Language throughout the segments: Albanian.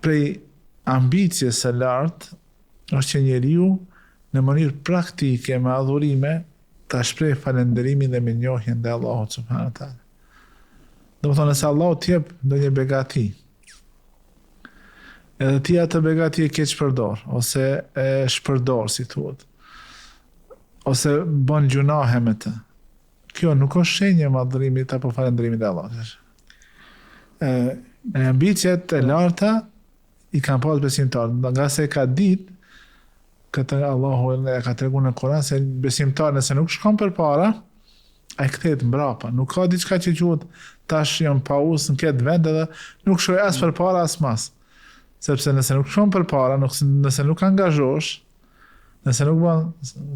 prej ambicjes së lartë është që njeriu në mënyrë praktike me adhurime ta shpreh falënderimin dhe mirënjohjen ndaj Allahut subhanahu wa taala. Domethënë se Allahu t'jep ndonjë begati, edhe ti atë begati e keq përdor, ose e shpërdor, si thuhet, ose bën gjunahe me të. Kjo nuk është shenjë e adhurimit apo falënderimit ndaj Allahut. Ambicjet e larta i kanë pas besimtar, nga se ka ditë këtë Allahu e ka treguar në Kur'an se besimtar nëse nuk shkon përpara, ai kthehet mbrapa. Nuk ka diçka që quhet tash jam pauzë në këtë vend edhe nuk shkoj as përpara as mas. Sepse nëse nuk shkon përpara, nëse nuk angazhosh, nëse nuk bën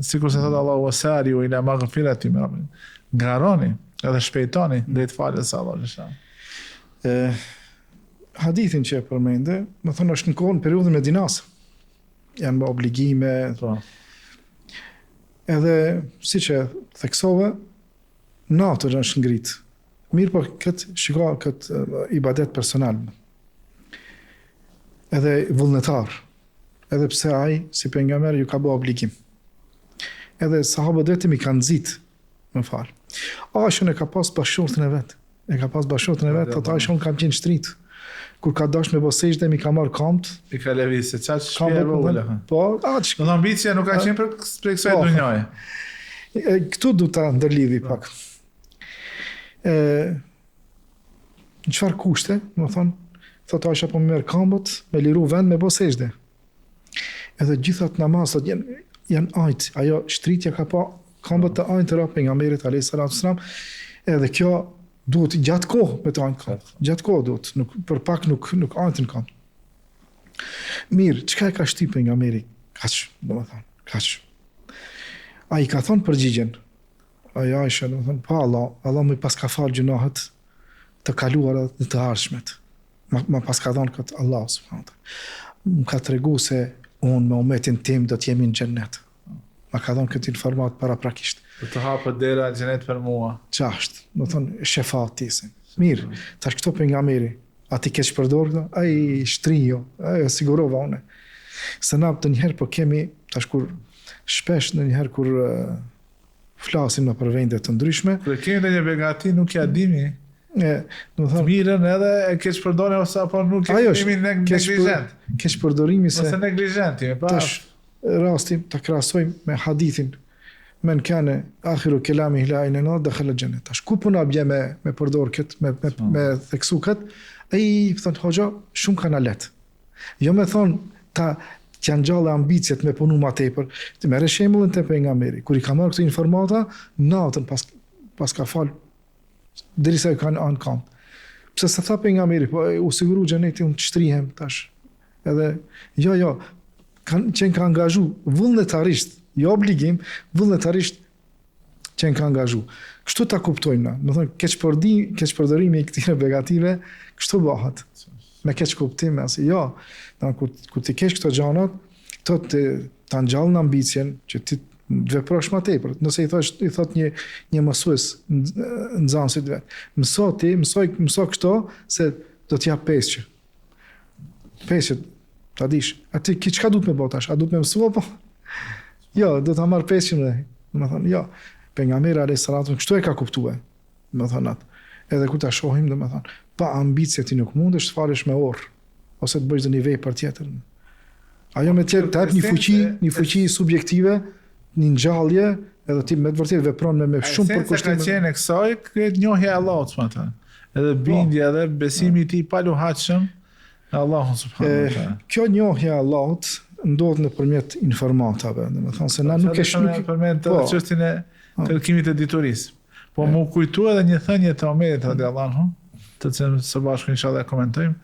sikur se thot Allahu wasari'u ila maghfirati min rabbikum, ngaroni edhe shpejtoni drejt falës së Allahut. Hadithin që e përmende, më thonë është në kohën periudhën me dinasë. Janë me obligime. Edhe, si që theksove, natër është ngritë. Mirë për këtë shiko këtë ibadet personal. Edhe vullnetar. Edhe pse ai, si pejgamber, ju ka bë obligim. Edhe sahabët vetëm i kanë nxitë, më fal. Aishën e ka pas bashkëshortën e vet. Ata Aishën kam qenë shtrit. Kur ka dash me bosejtë mi ka marr kamt, i ka lëvizë, çaj shpia vogël. Po, do ambicia nuk ka qenë për kësaj dunjaje. Këtu du ta ndërlidhi pak. Në çfarë kushte, më thot Aisha po më merr kambët, me liru vend me bosejtë. Edhe gjithat namazat janë ajt, ajo shtritja ka pa kambët të ajt të pejgamberit alayhis salam, edhe kjo duhet gjatë kohë me të ajnë kam. Gjatë kohë duhet, për pak nuk ajnë kam. Mirë, çka e ka shtyp pejgamberi? Kaç, domethënë, kaç. Ai ka thonë përgjigjen. Aisha, domethënë, pa Allah më pas ka fal gjunahet të kaluara dhe të ardhshmet. Ma pas ka thonë këtë Allah subhanahu wa taala. Më ka tregu se unë me umetin tim do të jemi në xhennet. Ma ka thonë këtë informat paraprakisht. Të hapë dera në xhenet për mua. Çashtë, do thonë shefat tisën. Mirë, tash këto pejgamberi, ati keq përdor këto, ai shtrijo, ai sigurova unë. Se na të njëherë po kemi tash kur shpesh ndonjëherë kur flasim në për vende të ndryshme. Kur kemi ndonjë begati nuk ja dimi. Do thonë mirën edhe e keq përdorin ose apo nuk e kemi neglizhent. Keq përdorimi se ose neglizhenti, tash rasti ta krahasojmë me hadithin men kane akhiru kelami la ilaha illallah dakhala jannet. Tash ku puna bje me përdor kët me theksu kët, ai thon hoxha shumë kanë let. Jo me thon ta që janë gjallë ambicjet me punu ma tepër. Ti merre shembullin te pejgamberi, kur i ka marrë këto informata, natën pas ka fal derisa kanë anë kam. Pse sa tha pejgamberi, po u siguru xheneti unë shtrihem tash. Edhe jo kanë angazhu vullnetarisht, jo obligim, vullnetarisht qenë ka angazhu. Kështu ta kuptojmë na. Do thonë keq përdorimi i këtyre begative, kështu bëhet. Me keq kuptim, asi jo. Kur ti kesh këto gjanat, këto të ngjallën ambicien që ti të veprosh më tepër. Nëse i thot një mësues nxënësit vet, mëso këto se do t'ja pesë. Pesë, ta dish. Atë çka duhet me bëtash? A duhet me mësua po? Jo, do ta marr pesën. Domethënë, jo. Pejgamberi alayhis salam kështu e ka kuptuar. Domethënë atë. Edhe kur ta shohim, domethënë, pa ambicie ti nuk mundesh të falesh me orë ose të bësh një vepër tjetër. Ajo me tjetër të hap një fuqi subjektive, një ngjallje, edhe ti me të vërtetë vepron me shumë përkushtim. Ka qenë kësaj këtë njohja e Allahut, thonë. Edhe bindja edhe besimi i tij pa luhatshëm në Allahun subhanuhu wa taala. Kjo njohja e Allahut ndodh nëpërmjet informatave, domethënë se na nuk e shohim nëpërmjet çështjen e kërkimit të diturisë. Po më kujtu edhe një thënie të Omerit radhiyallahu anhu, të cilën së bashku inshallah e komentojmë.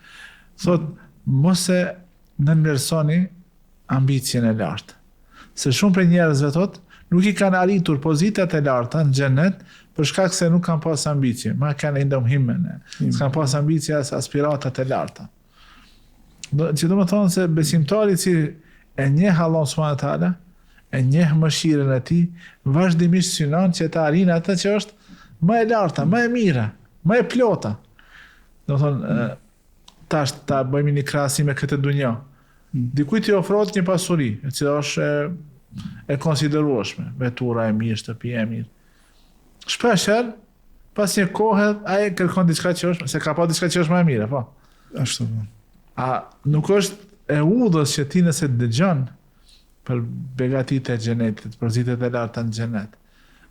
Thot mos e nënvlerësoni ambicien e lartë. Se shumë prej njerëzve thot nuk i kanë arritur pozitat e larta në xhenet për shkak se nuk kanë pas ambicie, ma kanë indom himmen. S'kan pas ambicie as aspiratat e larta. Që do të thonë se besimtari që e njeh Allahun subhanahu wa taala, e njeh mëshirën e tij, vazhdimisht synon që të arrijë atë që është më e larta, më e mira, më e plota. Do thonë tash ta bëjmë një krahasim me këtë dunjë. Dikujt i ofrohet një pasuri, e cila është e konsiderueshme, vetura e mirë, shtëpia e mirë. Shpeshherë, pas një kohe, ai kërkon diçka që është, se ka pa diçka që është më e mirë, po. Ashtu. A nuk është e udhës që ti nëse dëgjon për begatitë e xhenetit, për zitet e larta në xhenet.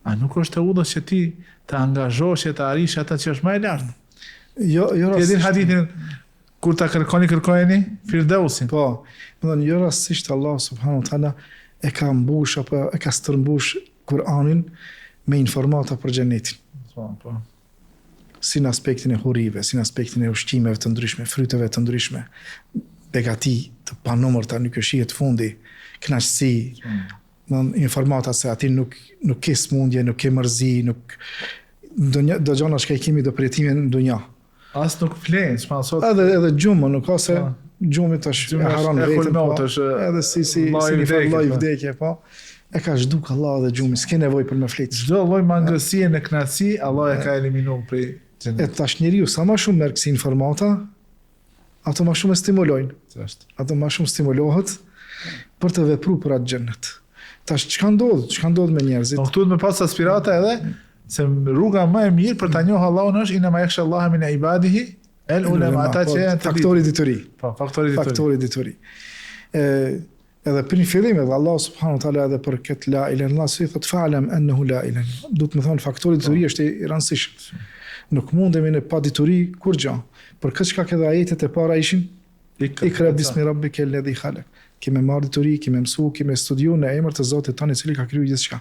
A nuk është e udhës që ti të angazhosh e të arish ata që është më e lartë? Jo Ti e din hadithin kur ta kërkojeni Firdausin. Po, do të thënë jo rastësisht Allah subhanahu wa taala e ka mbush apo e ka stërmbush Kur'anin me informata për xhenetin. Po. Si në aspektin e hurive, si në aspektin e ushqimeve të ndryshme, fryteve të ndryshme, begati të panumërta, nuk është shihet fundi, kënaqësi, informata se aty nuk ke smundje, nuk ke mërzi, nuk do gjona që kemi do përjetime në dunja. As nuk flenë, s'ma sot. Edhe gjumë, nuk ka se gjumi tash e haron vetën, po. Edhe si lloj vdekje, po. E ka zhduk Allah dhe gjumi, s'ke nevojë për me fletë. Çdo lloj mangësie në kënaqësi, Allah e ka eliminuar prej xhenetit. E tash njeriu sa më shumë merr kësi informata, ato më shumë stimulojnë. Ato më shumë stimulohet për të vepruar për atë xhenet. Tash çka ndodh me njerëzit? Po këtu me pas aspirata edhe se rruga më e mirë për ta njohur Allahun është inna ma yakhsha Allah min ibadihi el ulama, ata që janë faktori dituri. Po, faktori dituri. Edhe për një fillim edhe Allah subhanahu wa taala edhe për këtë la ilaha illallah si thot fa'lam annahu la ilaha. Do të më thonë faktori dituri është i rëndësishëm. Nuk mundemi në pa dituri kur gjë. Për këtë çka edhe ajetet e para ishin ikra bismi rabbika alladhi khalaq. Kemë marrë dituri, kemë mësu, kemë studiu në emër të Zotit tonë i cili ka krijuar gjithçka.